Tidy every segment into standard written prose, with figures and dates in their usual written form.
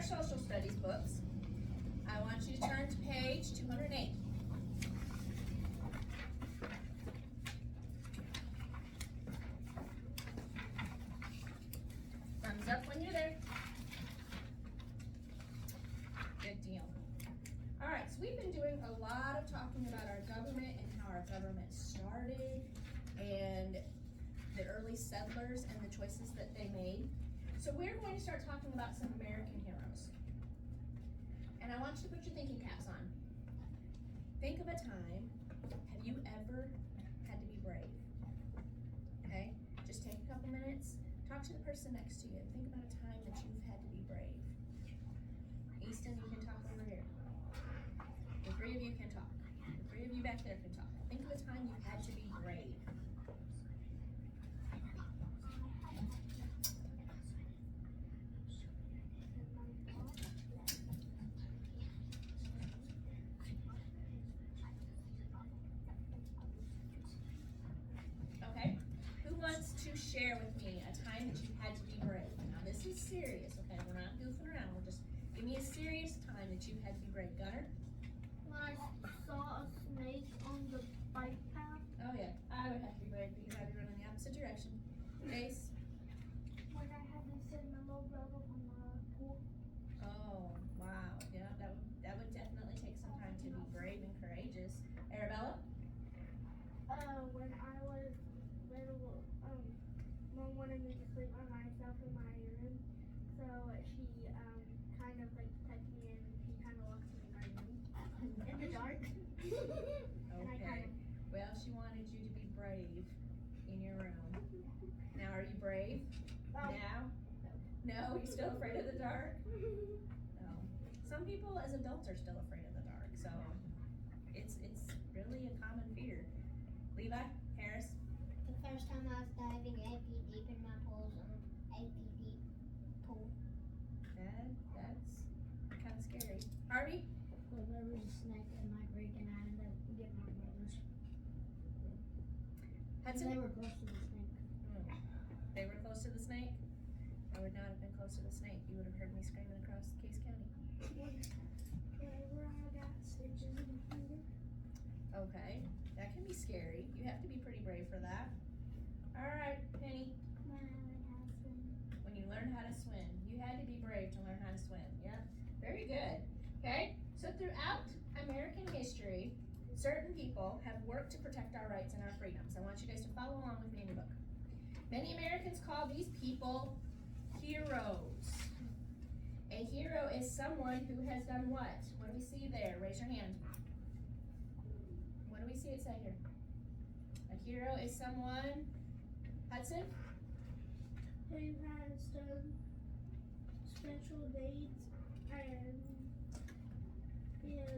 social studies books, I want you to turn to page 208. Thumbs up when you're there. Good deal. All right, so we've been doing a lot of talking about our government and how our government started and the early settlers and the choices that they made. So we're going to start talking about some American heroes. And I want you to put your thinking caps on. Think of a time, have you ever had to be brave? Okay, just take a couple minutes, talk to the person next to you, and think about a time that you've had to be brave. Easton, you can talk over here. The three of you can talk. The three of you back there can talk. Think of a time you had to be brave. Okay, who wants to share with me a time that you had to be brave? Now this is serious, okay? We're not goofing around. We're just, give me a serious time that you had to be brave. Gunner? When I saw a snake on the bike path. Oh yeah, I would have to be brave because I'd be running the opposite direction. Ace? When I had to send my little brother from the pool. Oh, wow. Yeah, that would definitely take some time to be brave and courageous. Arabella? When I was little, Mom wanted me to sleep by myself in my room, so she kind of like tucked me in. She kind of locked me in my room in the dark. And I kind Okay. Well, she wanted you to be brave in your room. Now, are you brave? Now? No, you're still afraid of the dark? No. Some people as adults are still afraid of the dark, so it's really a common fear. Levi? Harris? The first time I was diving 8 feet deep in my pool's 8 feet deep pool. That's kind of scary. Harvey? Well, there was a snake in my creek and I ended up getting my brothers. Hudson? They were close to the snake. They were close to the snake? I would not have been close to the snake. You would have heard me screaming across Case County. whenever I got stitches in my finger. Okay, that can be scary. You have to be pretty brave for that. All right, Penny. When I learned how to swim. When you learn how to swim, you had to be brave to learn how to swim. Yeah, very good. Okay, so throughout American history, certain people have worked to protect our rights and our freedoms. I want you guys to follow along with me in your book. Many Americans call these people heroes. A hero is someone who has done what? What do we see there? Raise your hand. What do we see it say here? A hero is someone, Hudson? Who has done special deeds and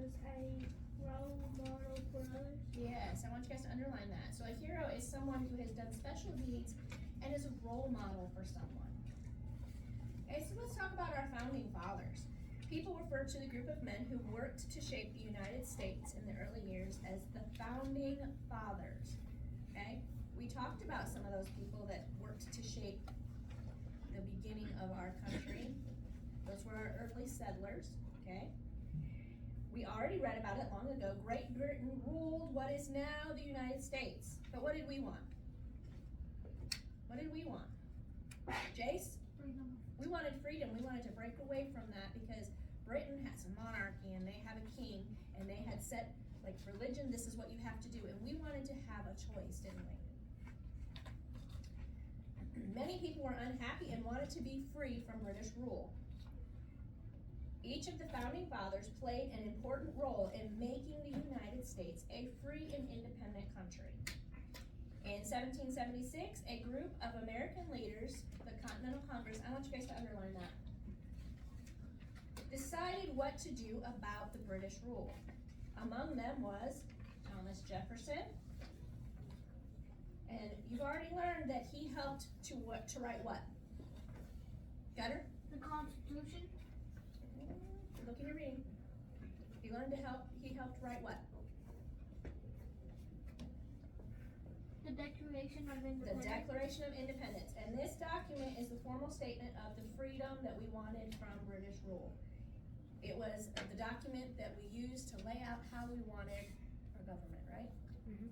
is a role model for others. Yes, I want you guys to underline that. So a hero is someone who has done special deeds and is a role model for someone. Okay, so let's talk about our founding fathers. People refer to the group of men who worked to shape the United States in the early years as the founding fathers. Okay, we talked about some of those people that worked to shape the beginning of our country. Those were our early settlers. Okay, we already read about it long ago. Great Britain ruled what is now the United States. But what did we want? What did we want? Jace? Freedom. We wanted freedom. We wanted to break away from that because Britain has a monarchy and they have a king and they had set, like, religion, this is what you have to do. And we wanted to have a choice, didn't we? Many people were unhappy and wanted to be free from British rule. Each of the founding fathers played an important role in making the United States a free and independent country. In 1776, a group of American leaders, the Continental Congress, I want you guys to underline that, decided what to do about the British rule. Among them was Thomas Jefferson, and you've already learned that he helped to write what? Gunner? The Constitution. Look at your reading. He helped write what? The Declaration Declaration of The Independence. Declaration of Independence, and this document is the formal statement of the freedom that we wanted from British rule. It was the document that we used to lay out how we wanted our government, right? Mhm.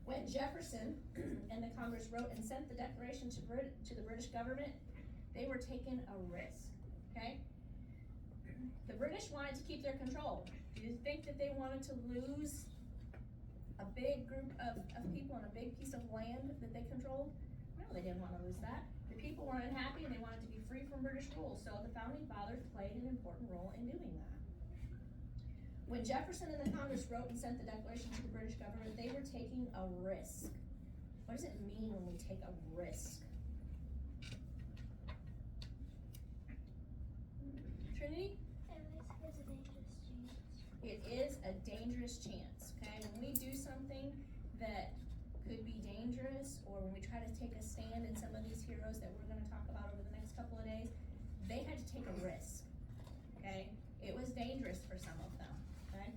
When Jefferson and the Congress wrote and sent the Declaration to the British government, they were taking a risk, okay? The British wanted to keep their control. Do you think that they wanted to lose a big group of people on a big piece of land that they controlled? No, they didn't want to lose that. The people were unhappy and they wanted to be free from British rule, so the founding fathers played an important role in doing that. When Jefferson and the Congress wrote and sent the Declaration to the British government, they were taking a risk. What does it mean when we take a risk? Trinity? It is a dangerous chance, okay? When we do something that could be dangerous, or when we try to take a stand in some of these heroes that we're gonna talk about over the next couple of days, they had to take a risk, okay? It was dangerous for some of them, okay?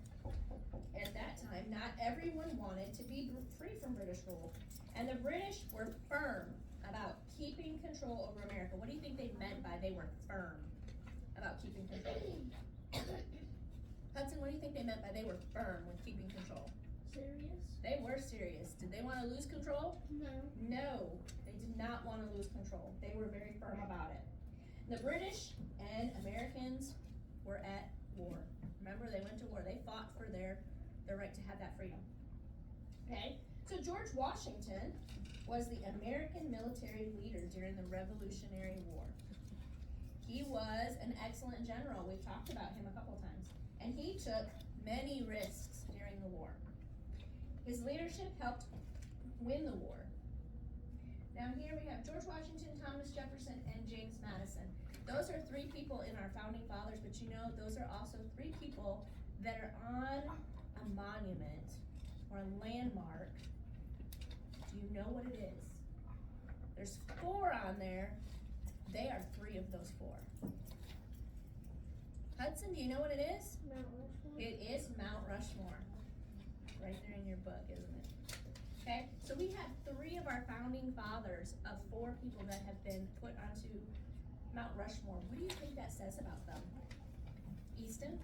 At that time, not everyone wanted to be free from British rule, and the British were firm about keeping control over America. What do you think they meant by they were firm about keeping control? Hudson, what do you think they meant by they were firm with keeping control? Serious? They were serious. Did they want to lose control? No. No, they did not want to lose control. They were very firm about it. The British and Americans were at war. Remember, they went to war. They fought for their right to have that freedom. Okay? So George Washington was the American military leader during the Revolutionary War. He was an excellent general. We've talked about him a couple times. And he took many risks during the war. His leadership helped win the war. Now here we have George Washington, Thomas Jefferson, and James Madison. Those are three people in our founding fathers, but you know, those are also three people that are on a monument or a landmark. Do you know what it is? There's 4 on there. They are 3 of those 4. Hudson, do you know what it is? Mount Rushmore. It is Mount Rushmore. Right there in your book, isn't it? Okay, so we have 3 of our founding fathers of 4 people that have been put onto Mount Rushmore. What do you think that says about them? Easton?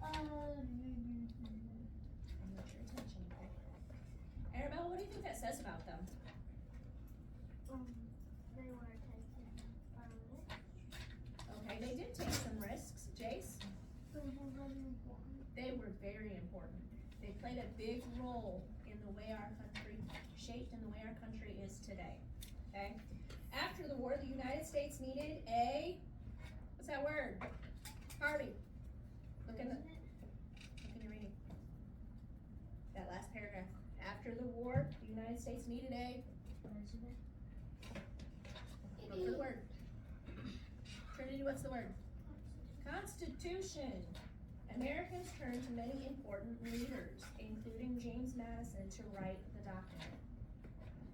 I want your attention, okay? Arabella, what do you think that says about them? They were taking Okay, they did take some risks. Jace? They were very important. They played a big role in the way our country shaped and the way our country is today. Okay? After the war, the United States needed a, what's that word? Harvey. Look in your reading. That last paragraph. After the war, the United States needed a, look for the word. Trinity, what's the word? Constitution. Americans turned to many important leaders, including James Madison, to write the document.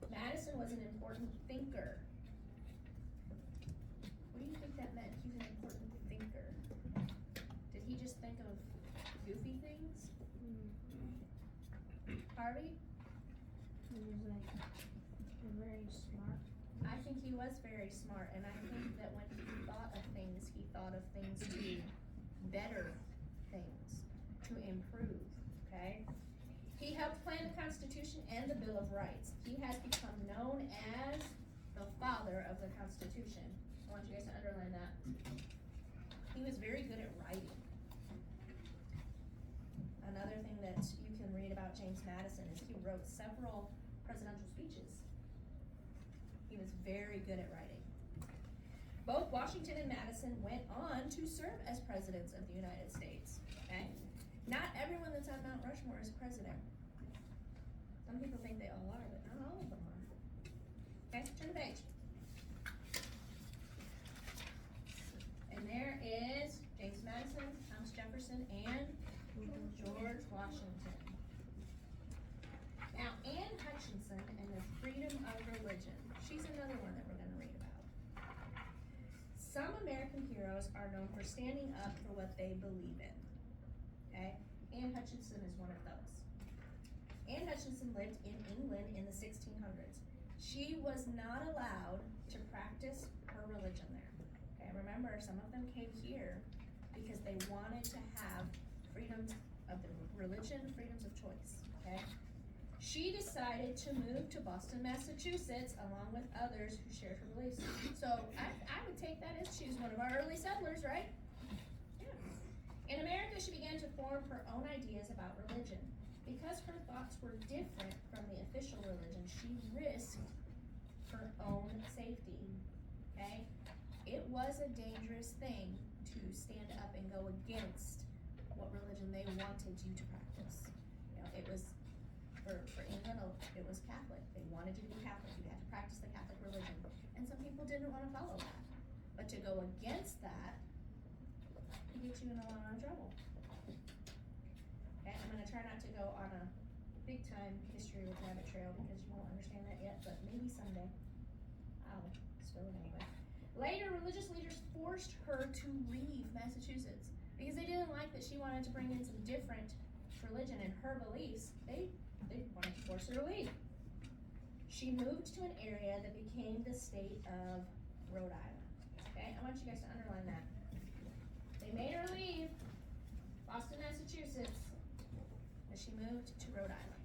Madison was an important thinker. What do you think that meant? He's an important thinker. Did he just think of goofy things? Harvey? He was like very smart. I think he was very smart, and I think that when he thought of things to better things, to improve, okay? He helped plan the Constitution and the Bill of Rights. He has become known as the father of the Constitution. I want you guys to underline that. He was very good at writing. Another thing that you can read about James Madison is he wrote several presidential speeches. He was very good at writing. Both Washington and Madison went on to serve as presidents of the United States, okay? Not everyone that's on Mount Rushmore is president. Some people think they all are, but not all of them are. Okay, turn the page. And there is James Madison, Thomas Jefferson, and George Washington. Now, Anne Hutchinson and the freedom of religion. She's another one that we're going to read about. Some American heroes are known for standing up for what they believe in. Okay? Anne Hutchinson is one of those. Anne Hutchinson lived in England in the 1600s. She was not allowed to practice her religion there. Okay, remember, some of them came here because they wanted to have freedoms of the religion, freedoms of choice, okay? She decided to move to Boston, Massachusetts, along with others who shared her beliefs. So I would take that as she was one of our early settlers, right? Yeah. In America, she began to form her own ideas about religion. Because her thoughts were different from the official religion, she risked her own safety, okay? It was a dangerous thing to stand up and go against what religion they wanted you to practice. You know, it was, for England, it was Catholic. They wanted you to be Catholic. You had to practice the Catholic religion. And some people didn't want to follow that. But to go against that could get you in a lot of trouble. Okay, I'm gonna try not to go on a big time history with rabbit trail because you won't understand that yet, but maybe someday. I'll spill it anyway. Later, religious leaders forced her to leave Massachusetts because they didn't like that she wanted to bring in some different religion and her beliefs. They wanted to force her to leave. She moved to an area that became the state of Rhode Island. Okay, I want you guys to underline that. They made her leave Boston, Massachusetts, but she moved to Rhode Island.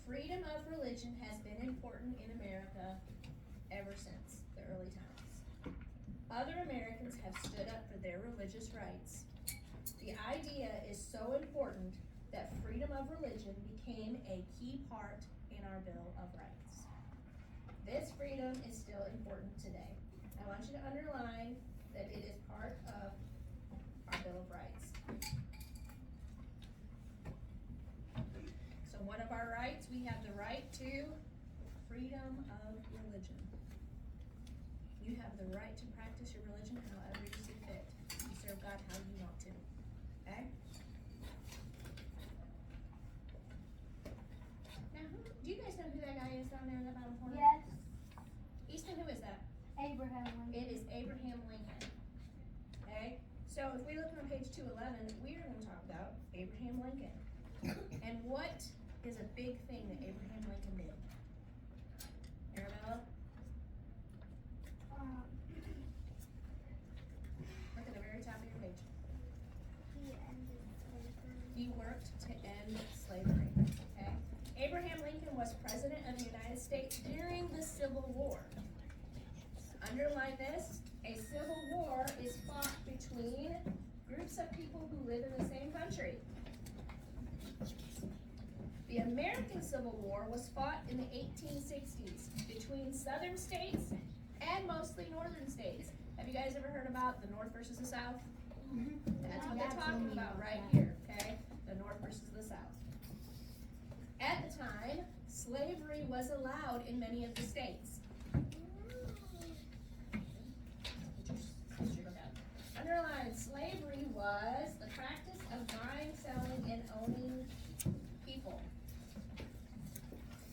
Freedom of religion has been important in America ever since the early times. Other Americans have stood up for their religious rights. The idea is so important that freedom of religion became a key part in our Bill of Rights. This freedom is still important today. I want you to underline that it is part of our Bill of Rights. So one of our rights, we have the right to freedom of religion. You have the right to practice your religion however you see fit. You serve God how you want to. Okay? Now, do you guys know who that guy is down there in the bottom corner? Yes. Easton, who is that? Abraham Lincoln. It is Abraham Lincoln. Okay? So if we look on page 211, we are going to talk about Abraham Lincoln. And what is a big thing that Abraham Lincoln did? Arabella? Look at the very top of your page. He ended slavery. He worked to end slavery. Okay? Abraham Lincoln was president of the United States during the Civil War. Underline this. A civil war is fought between groups of people who live in the same country. The American Civil War was fought in the 1860s between southern states and mostly northern states. Have you guys ever heard about the North versus the South? That's what they're talking about right here, okay? The North versus the South. At the time, slavery was allowed in many of the states. Underline, slavery was the practice of buying, selling, and owning people.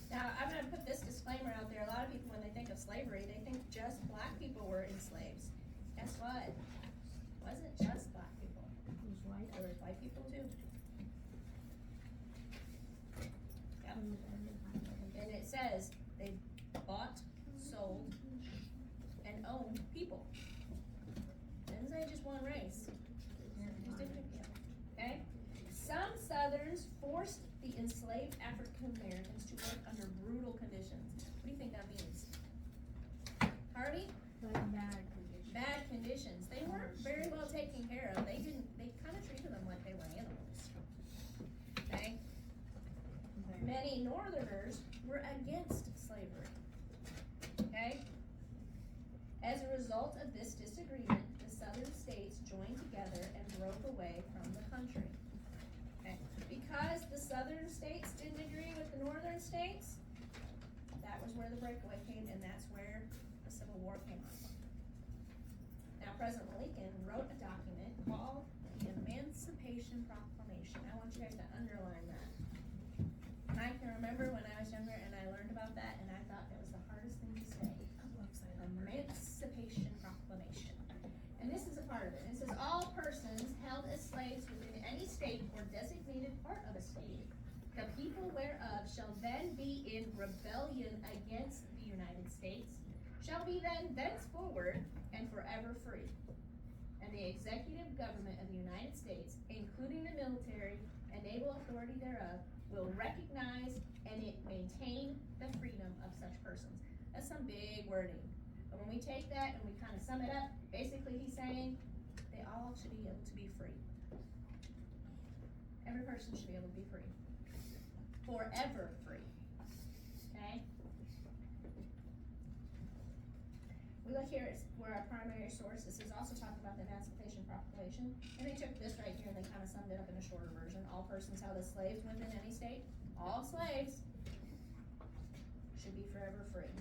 Now, I'm going to put this disclaimer out there. A lot of people, when they think of slavery, they think just black people were enslaved. Guess what? It wasn't just black people. It was white. There were white people too. Yep. And it says they bought, sold, and owned people. Didn't say just one race. Just different, yeah. Okay? Some Southerns forced the enslaved African Americans to work under brutal conditions. What do you think that means? Harvey? Like bad conditions. Bad conditions. They weren't very well taken care of. They kind of treated them like they were animals. Okay? Many Northerners were against slavery. Okay? As a result of this disagreement, the Southern states joined together and broke away from the country. Okay? Because the Southern states didn't agree with the Northern states, that was where the breakaway came, and that's where the Civil War came on. Now, President Lincoln wrote a document called the Emancipation Proclamation. I want you guys to underline that. And I can remember when I was younger and I learned about that, and I thought that was the hardest thing to say. Emancipation Proclamation. And this is a part of it. It says all persons held as slaves within any state or designated shall then be in rebellion against the United States shall be then thenceforward and forever free. And the executive government of the United States, including the military and naval authority thereof, will recognize and maintain the freedom of such persons. That's some big wording. But when we take that and we kind of sum it up, basically he's saying they all should be able to be free. Every person should be able to be free. Forever free. Okay? We look here at where our primary source, this is also talking about the Emancipation Proclamation, and they took this right here and they kind of summed it up in a shorter version. All persons held as slaves within any state, all slaves, should be forever free.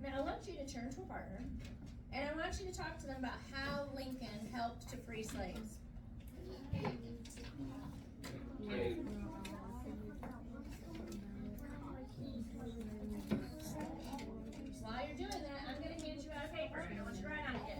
Now I want you to turn to a partner, and I want you to talk to them about how Lincoln helped to free slaves. While you're doing that, I'm gonna hand you out a paper. I don't want you to write on it yet.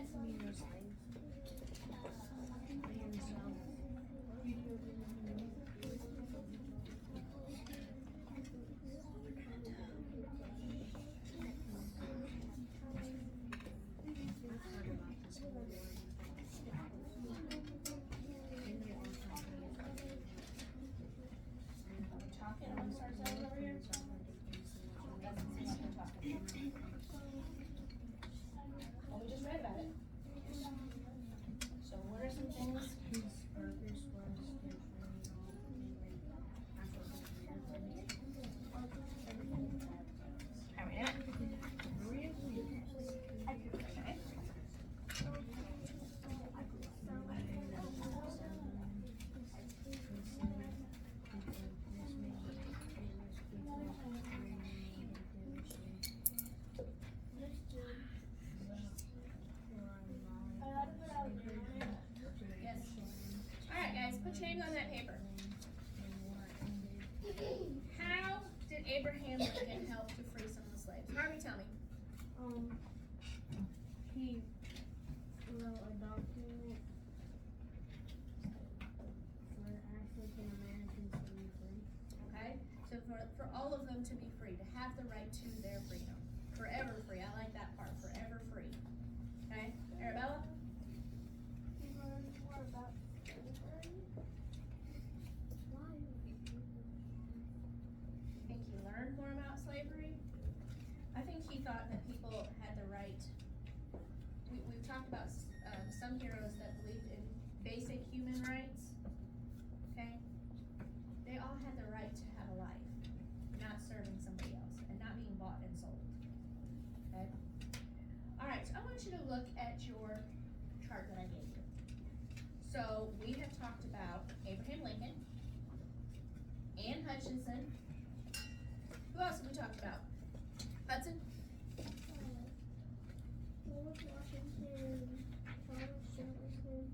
Talking, I'm gonna start selling over here. Doesn't seem like we're talking. Well, we just read about it. So what are some things? How many? Okay. Yes. Alright guys, put your names on that paper. How did Abraham Lincoln help to free some of the slaves? Harvey, tell me. He wrote a document for African Americans to be free. Okay? So for all of them to be free, to have the right to their freedom. Forever free. I like that part. Forever free. Okay? Arabella? He learned more about slavery. Think he learned more about slavery? I think he thought that people had the right. We've talked about some heroes that believed in basic human rights. Okay? They all had the right to have a life, not serving somebody else, and not being bought and sold. Okay? Alright, so I want you to look at your chart that I gave you. So we have talked about Abraham Lincoln, Anne Hutchinson. Who else have we talked about? Hudson? George Washington, Thomas Jefferson,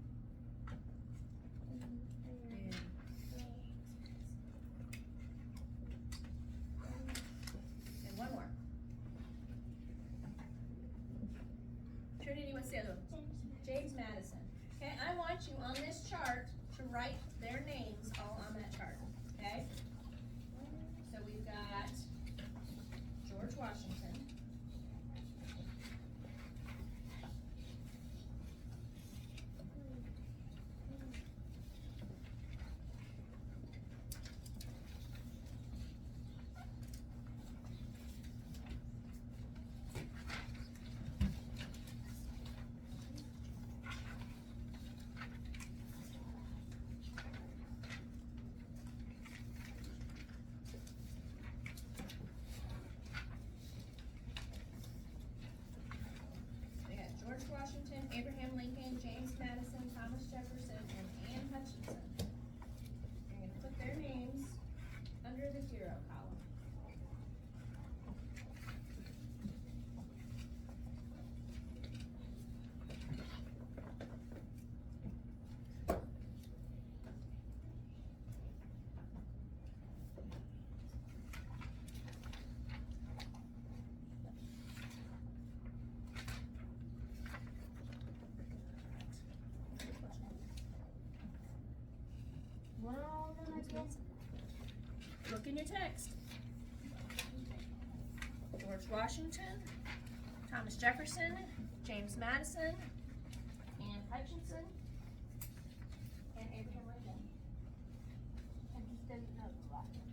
And one more. Trinity, what's the other one? James Madison. Okay, I want you on this chart to write their names all on that chart. Okay? So we've got George Washington. We got George Washington, Abraham Lincoln, James Madison, Thomas Jefferson, and Anne Hutchinson. You're gonna put their names under the hero column. What are all of them again? Look in your text. George Washington, Thomas Jefferson, James Madison, Anne Hutchinson, and Abraham Lincoln. I just didn't know the last one.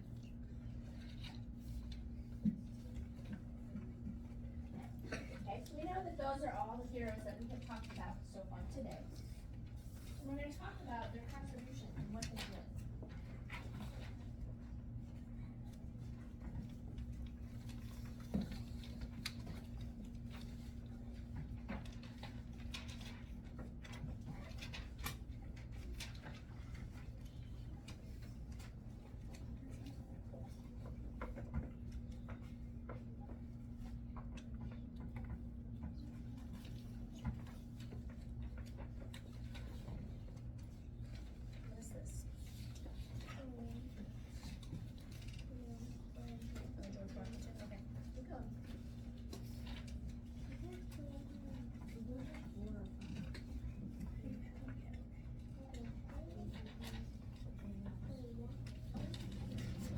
Okay, so we know that those are all the heroes that we have talked about so far today. And we're going to talk about their contribution and what they did. What is this? Oh, George Washington. Okay, keep going.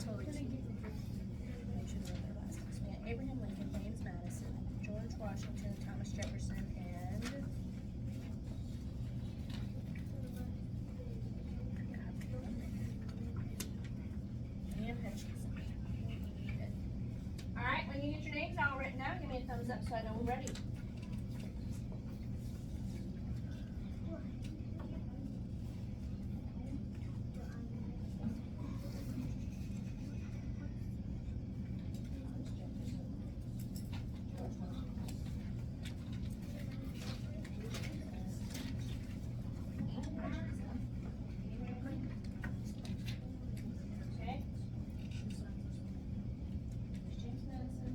Totally. We should know their last names. We had Abraham Lincoln, James Madison, George Washington, Thomas Jefferson, and Anne Hutchinson. Good. All right, when you get your names all written out, give me a thumbs up so I know we're ready. Okay. James Madison.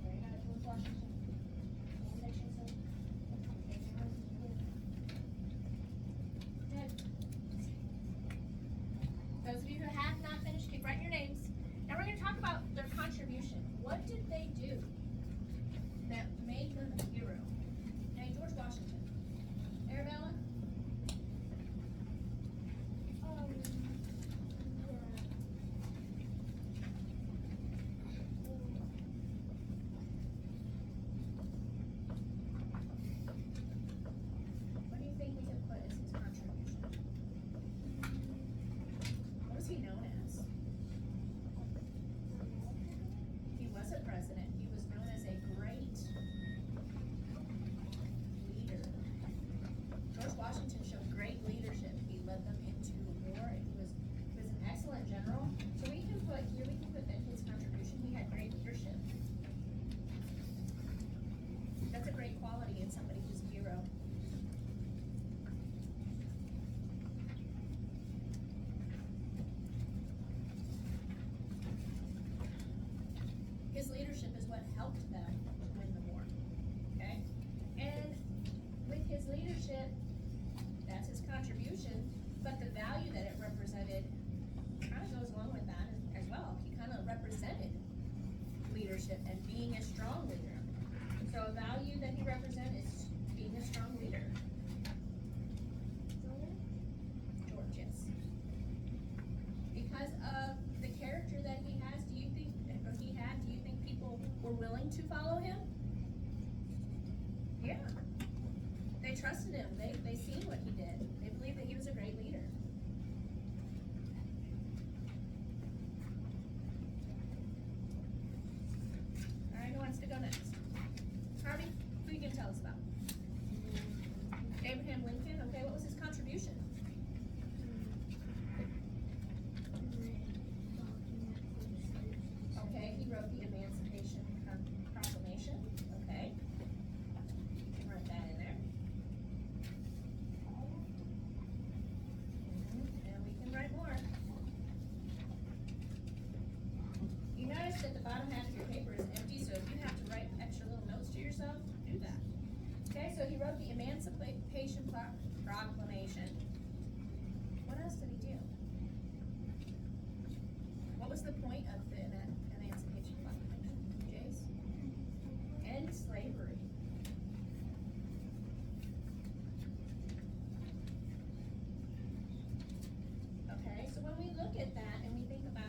Very good. George Washington. Anne Hutchinson. Good. Those of you who have not finished, keep writing your names. Now we're going to talk about their contribution. What did they do that made them a hero? Hey, George Washington. Arabella? What do you think we could put as his contribution? What was he known as? He was a president. He was known as a great leader. George Washington showed great leadership. He led them into war. He was an excellent general. So we can put here, we can put that his contribution. He had great leadership. That's a great quality in somebody who's a hero. His leadership is what helped them to win the war. Okay? And with his leadership, that's his contribution, but the value that it represented kind of goes along with that as well. He kind of represented leadership and being a strong leader. So a value that he represented is being a strong leader. George, yes. Because of the character that he has, do you think people were willing to follow him? Yeah. They trusted him. They seen what he did. They believed that he was a great leader. All right, who wants to go next? Harvey, who you can tell us about? Abraham Lincoln. Okay, what was his contribution? Okay, he wrote the Emancipation Proclamation. Okay. You can write that in there. And we can write more. You notice that the bottom half of your paper is empty, so if you have to write extra little notes to yourself, do that. Okay, so he wrote the Emancipation Proclamation. What else did he do? What was the point of the Emancipation Proclamation? Jace? End slavery. Okay, so when we look at that and we think about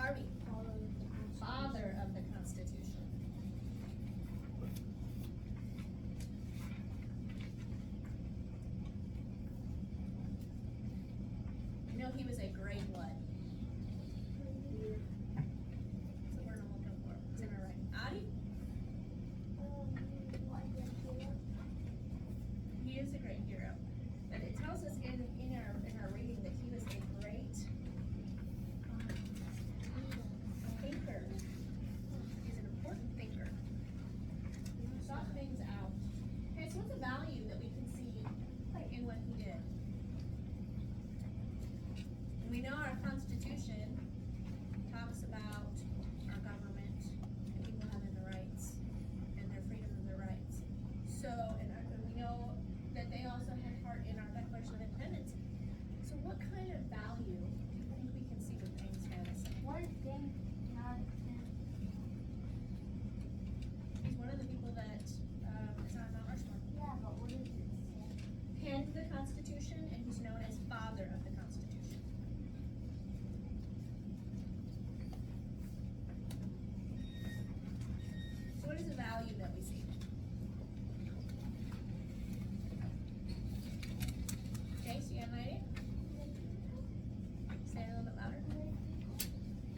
Harvey, Follow the Constitution. father of the Constitution. You know he was a great what? That's the word I'm looking for. It's in our writing. Adi? He is a great hero. And it tells us in our reading that he was a great thinker. He's an important thinker. He thought things out. Okay, so what's a value that we can see in what he did? We know our Constitution talks about our government and people having the rights and their freedom and their rights. So, and we know that they also had part in our Declaration of Independence. So what kind of value do you think we can see with James Madison? One thing, not He's one of the people that is on Mount Rushmore. yeah, but what does it say? Penned the Constitution, and he's known as father of the Constitution. So what is the value that we see? Jace, you got an idea? Say it a little bit louder.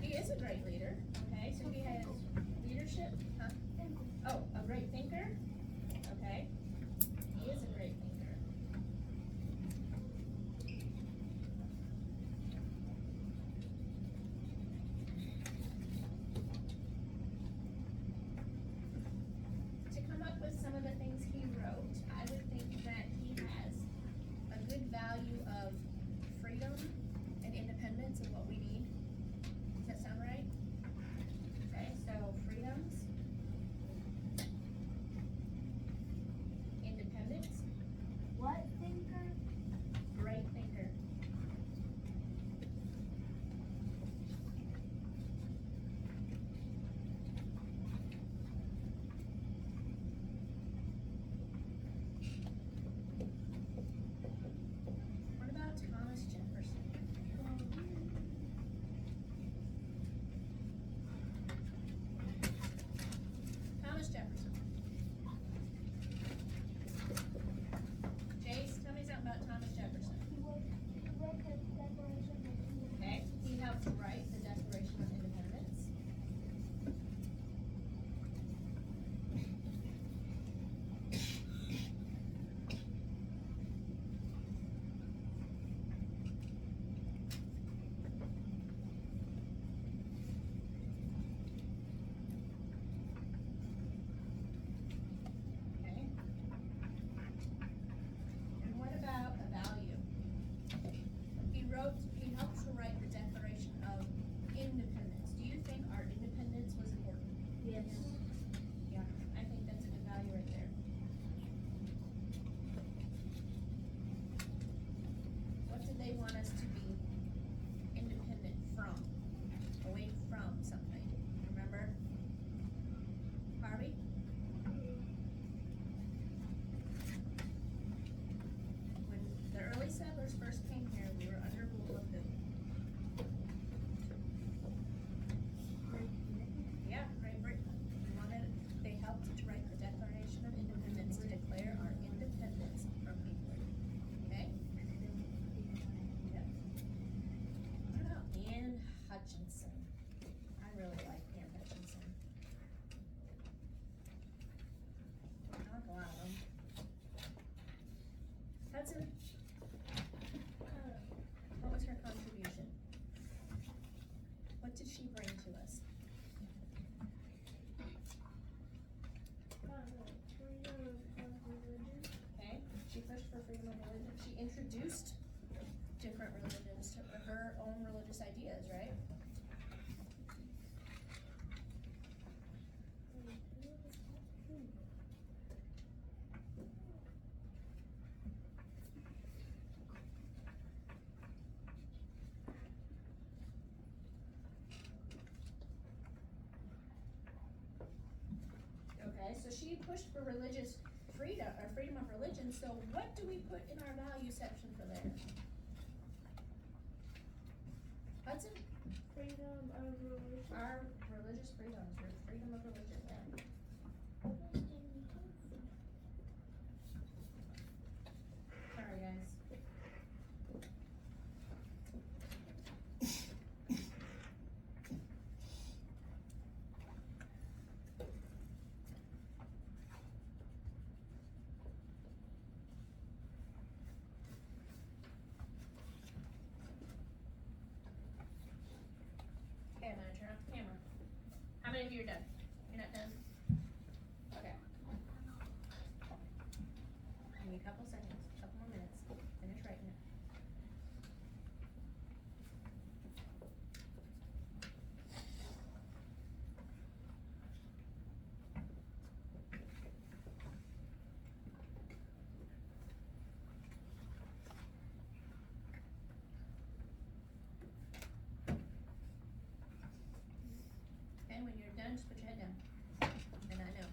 He is a great leader, okay, so he has leadership, huh? Oh, a great thinker? Okay. He is a great thinker. To come up with some of the things he wrote, I would think that he has a good value of freedom and independence of what we need. Does that sound right? Okay, so freedoms, independence, What thinker? great thinker. What about Thomas Jefferson? Thomas Jefferson. Jace, tell me something about Thomas Jefferson. He wrote the Declaration of Independence. Okay, he helped write the Declaration of Independence. Okay. And what about a value? He helped to write the Declaration of Independence. Do you think our independence was important? Yes. Yeah, I think that's a good value right there. What did they want us to be independent from? Away from something, remember? Harvey? When the early settlers first came here, we were under rule of who? Yeah, Great Britain. They helped to write the Declaration of Independence to declare our independence from England. Okay? Yep. What about Anne Hutchinson? I really like Anne Hutchinson. I like a lot of them. Hudson? What was her contribution? What did she bring to us? Freedom of religion. Okay, she pushed for freedom of religion. She introduced different religions to her own religious ideas, right? Okay, so she pushed for religious freedom, or freedom of religion, so what do we put in our value section for there? Hudson? freedom of religion. Our religious freedoms, your freedom of religion, yeah. Sorry, guys. Okay, I'm gonna turn off the camera. How many of you are done? You're not done? Okay. Give me a couple seconds, couple more minutes. Finish writing it. Okay, when you're done, just put your head down. And I know.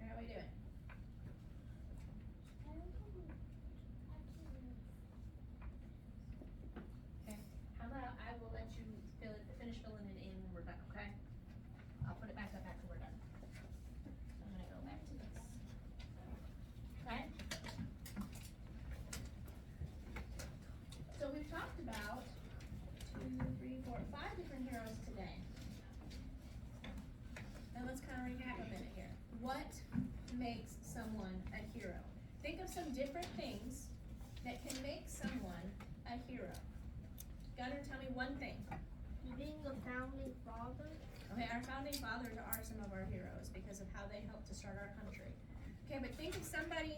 How are we doing? How about I will let you finish filling it in when we're done, okay? I'll put it back up after we're done. I'm gonna go back to this. Okay? So we've talked about 5 different heroes today. And let's kind of recap a minute here. What makes someone a hero? Think of some different things that can make someone a hero. Gunnar, tell me one thing. Being a founding father. Okay, our founding fathers are some of our heroes because of how they helped to start our country. Okay, but think of somebody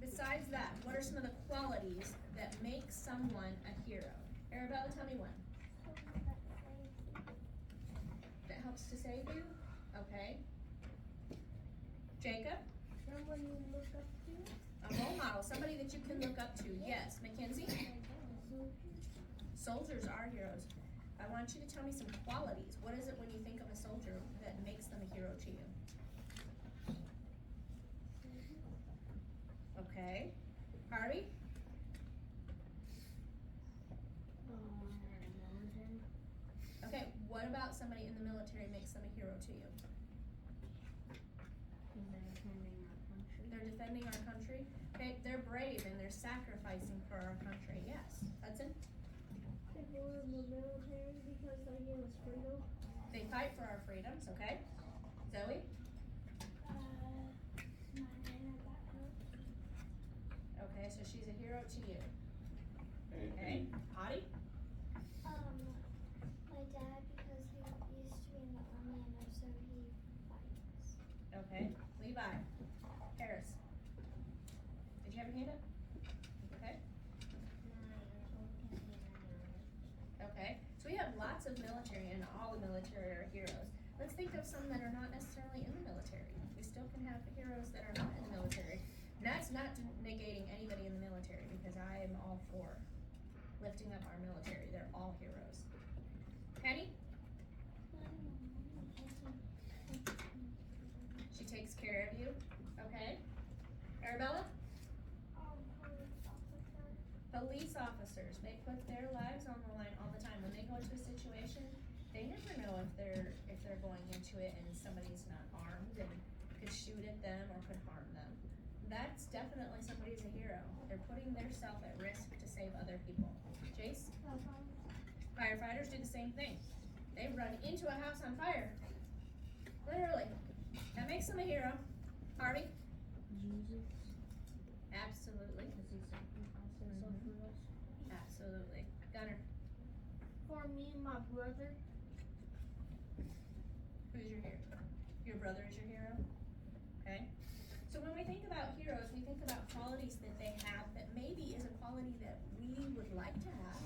besides that. What are some of the qualities that make someone a hero? Arabella, tell me one. That helps to save you? Okay. Jacob? Someone you look up to. A role model, somebody that you can look up to. Yes. Mackenzie? Soldiers are heroes. I want you to tell me some qualities. What is it when you think of a soldier that makes them a hero to you? Okay. Harvey? Okay, what about somebody in the military makes them a hero to you? They're defending our country. Okay, they're brave and they're sacrificing for our country. Yes. Hudson? People in the military because they give us freedom. They fight for our freedoms, okay? Zoe? My nana that helps. Okay, so she's a hero to you. And- Okay. Hottie? My dad, because he used to be in the army and so he fights. Okay. Levi? Harris? Did you have your hand up? Okay. Okay. So we have lots of military and all the military are heroes. Let's think of some that are not necessarily in the military. We still can have heroes that are not in the military. And that's not negating anybody in the military because I am all for lifting up our military. They're all heroes. Penny? She takes care of you. Okay. Arabella? Police officers, they put their lives on the line all the time. When they go into a situation, they never know if they're going into it and somebody's not armed and could shoot at them or could harm them. That's definitely somebody's a hero. They're putting their self at risk to save other people. Jace? Firefighters do the same thing. They run into a house on fire. Literally. That makes them a hero. Harvey? Jesus, Absolutely. because he sacrificed himself for us. Absolutely. Gunner? For me, my brother. your hero? Your brother is your hero? Okay. So when we think about heroes, we think about qualities that they have that maybe is a quality that we would like to have.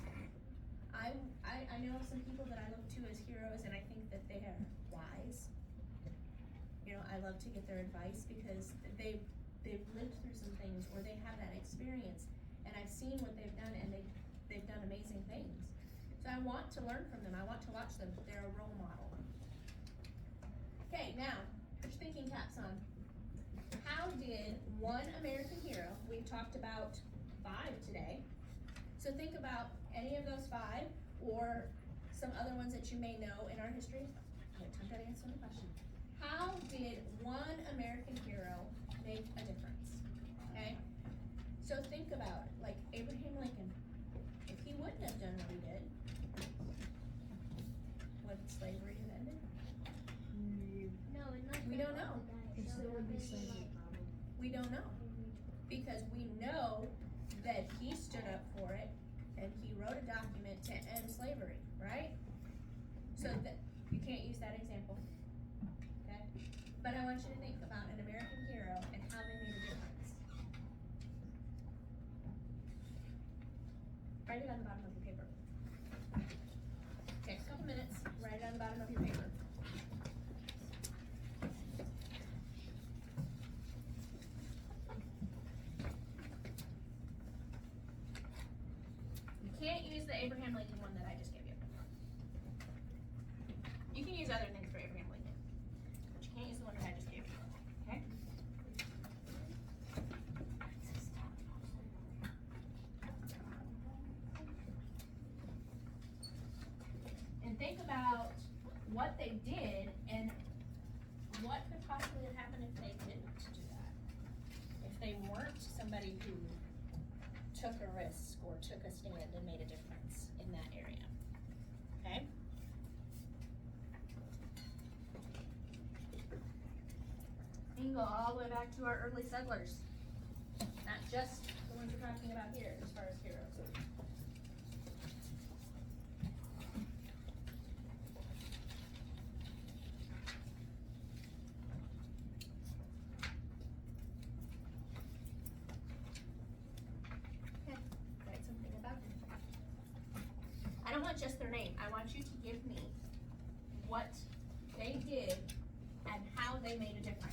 I know some people that I look to as heroes, and I think that they are wise. You know, I love to get their advice because they've lived through some things, or they have that experience, and I've seen what they've done, and they've done amazing things. So I want to learn from them. I want to watch them. They're a role model. Okay, now put your thinking caps on. How did one American hero? We've talked about 5 today. So think about any of those 5, or some other ones that you may know in our history. Wait, time to answer the question. How did one American hero make a difference? Okay? So think about it, like Abraham Lincoln. If he wouldn't have done what he did, would slavery have ended? No, it's not. We don't know. It still would be slavery. We don't know. Because we know that he stood up for it, and he wrote a document to end slavery, right? So that you can't use that example. Okay? But I want you to think about an American hero and how they made a difference. Write it on the bottom of your paper. Take a couple minutes, write it on the bottom of your paper. You can't use the Abraham Lincoln one that I just gave you. You can use other things for Abraham Lincoln, but you can't use the one that I just gave you, okay? And think about what they did and what could possibly have happened if they didn't do that. If they weren't somebody who took a risk or took a stand and made a difference in that area. Okay? You can go all the way back to our early settlers. Not just the ones we're talking about here as far as heroes. Write something about them. I don't want just their name. I want you to give me what they did and how they made a difference.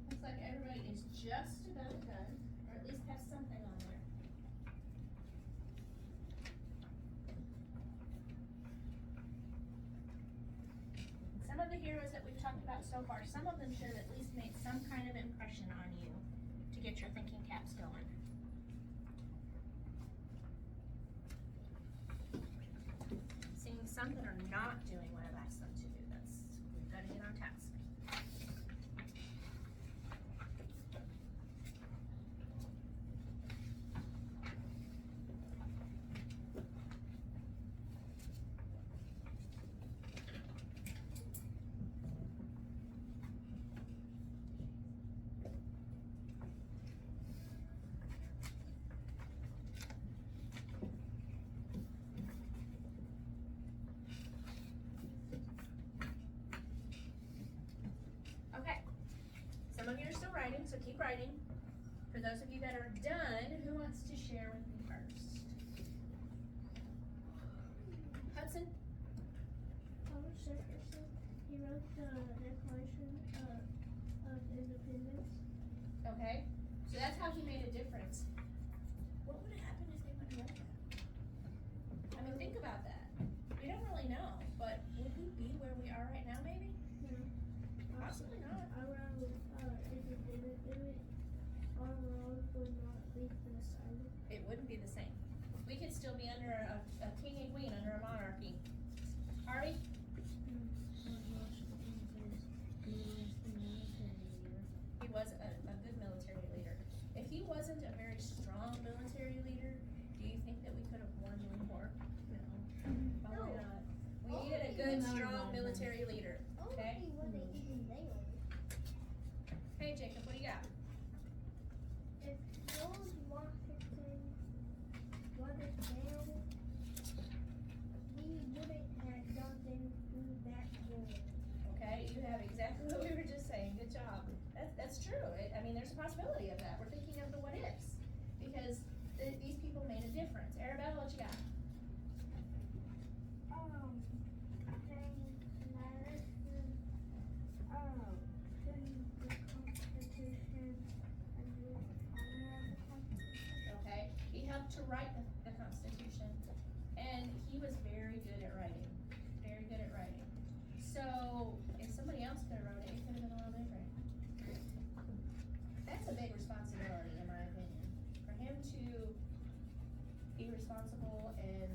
Looks like everybody is just about done, or at least have something on there. Some of the heroes that we've talked about so far, some of them should have at least made some kind of impression on you to get your thinking caps going. Seeing some that are not doing what I've asked them to do, we've got to get on task. Okay, some of you are still writing, so keep writing. For those of you that are done, who wants to share with me first? Hudson? Thomas Jefferson, he wrote the Declaration of our world would not be the same. It wouldn't be the same. We could still be under a king and queen, under a monarchy. Harvey? He was a good military leader. If he wasn't a very strong military leader, do you think that we could have won the war? No. Probably No. not. We needed a good, strong military leader. Okay. Only were they even there. Hey Jacob, what do you got? If George Washington wasn't there, we wouldn't have gotten through that war. Okay, you have exactly what we were just saying. Good job. That's true. I mean, there's a possibility of that. We're thinking of the what ifs because these people made a difference. Arabella, what you got? James Madison, putting the Constitution and the honor of the Constitution. Okay, he helped to write the Constitution, and he was very good at writing. Very good at writing. So if somebody else could have wrote it, it could have been a little different. That's a big responsibility, in my opinion, for him to be responsible and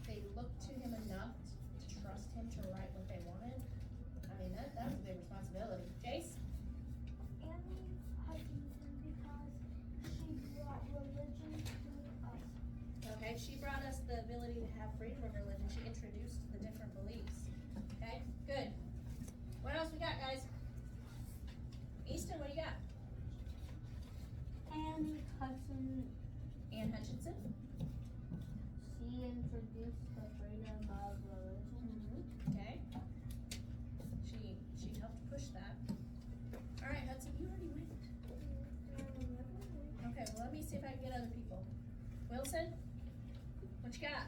they looked to him enough to trust him to write what they wanted. I mean, that was a big responsibility. Jace? Annie Hutchinson, because she brought religion to us. Okay, she brought us the ability to have freedom of religion. She introduced the different beliefs. Okay, good. What else we got, guys? Easton, what do you got? Annie Hudson, Ann Hutchinson. she introduced the freedom of religion. Okay. She helped push that. All right, Hudson, you already went. Okay, well let me see if I can get other people. Wilson, what you got?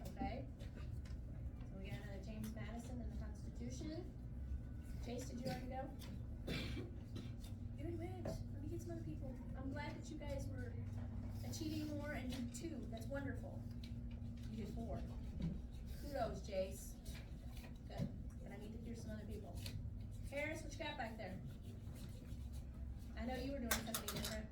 Okay. So we got another James Madison and the Constitution. Chase, did you already go? You already went. Let me get some other people. I'm glad that you guys were achieving more and you did 2. That's wonderful. You did 4. Kudos, Jace. Good. And I need to hear some other people. Harris, what you got back there? I know you were doing something different.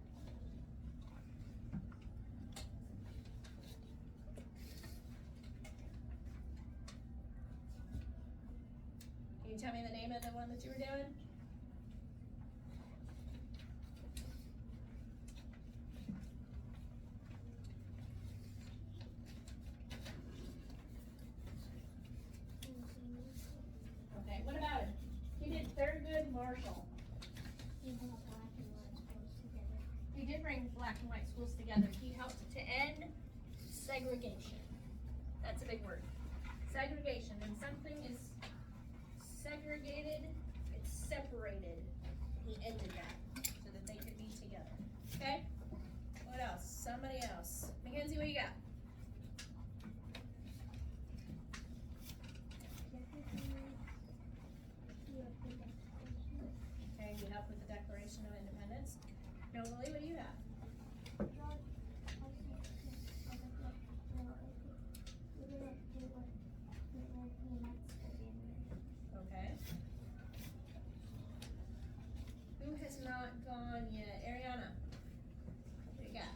Can you tell me the name of the one that you were doing? Okay, what about him? He did Thurgood Marshall. He brought black and white schools together. He did bring black and white schools together. He helped to end segregation. That's a big word. Segregation. When something is segregated, it's separated. He ended that so that they could be together. Okay? What else? Somebody else. Mackenzie, what you got? Okay, you helped with the Declaration of Independence. Novalie, what do you have? Okay. Who has not gone yet? Ariana, what do you got?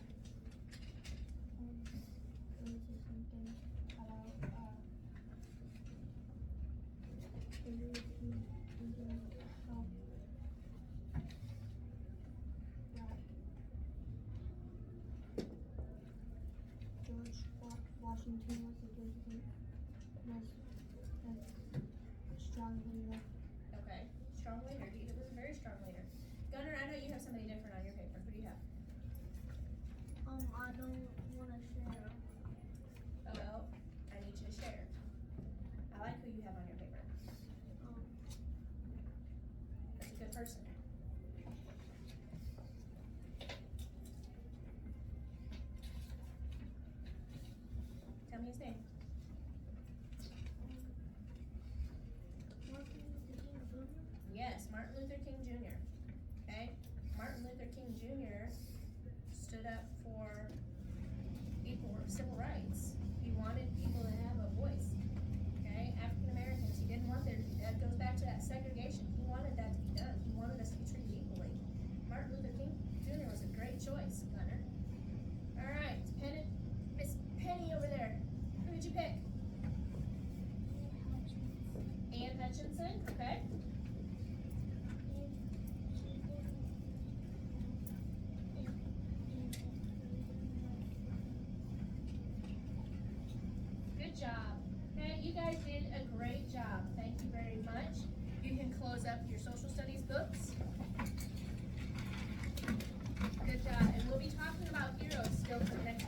Washington was a good thing. Was a strong leader. Okay, strong leader. He was a very strong leader. Gunnar, I know you have somebody different on your paper. Who do you have? I don't wanna share. Oh, well, I need you to share. I like who you have on your paper. That's a good person. Tell me his name. Yes, Martin Luther King Jr. Hutchinson, okay? Good job. Okay, you guys did a great job. Thank you very much. You can close up your social studies books. Good job. And we'll be talking about heroes still for the next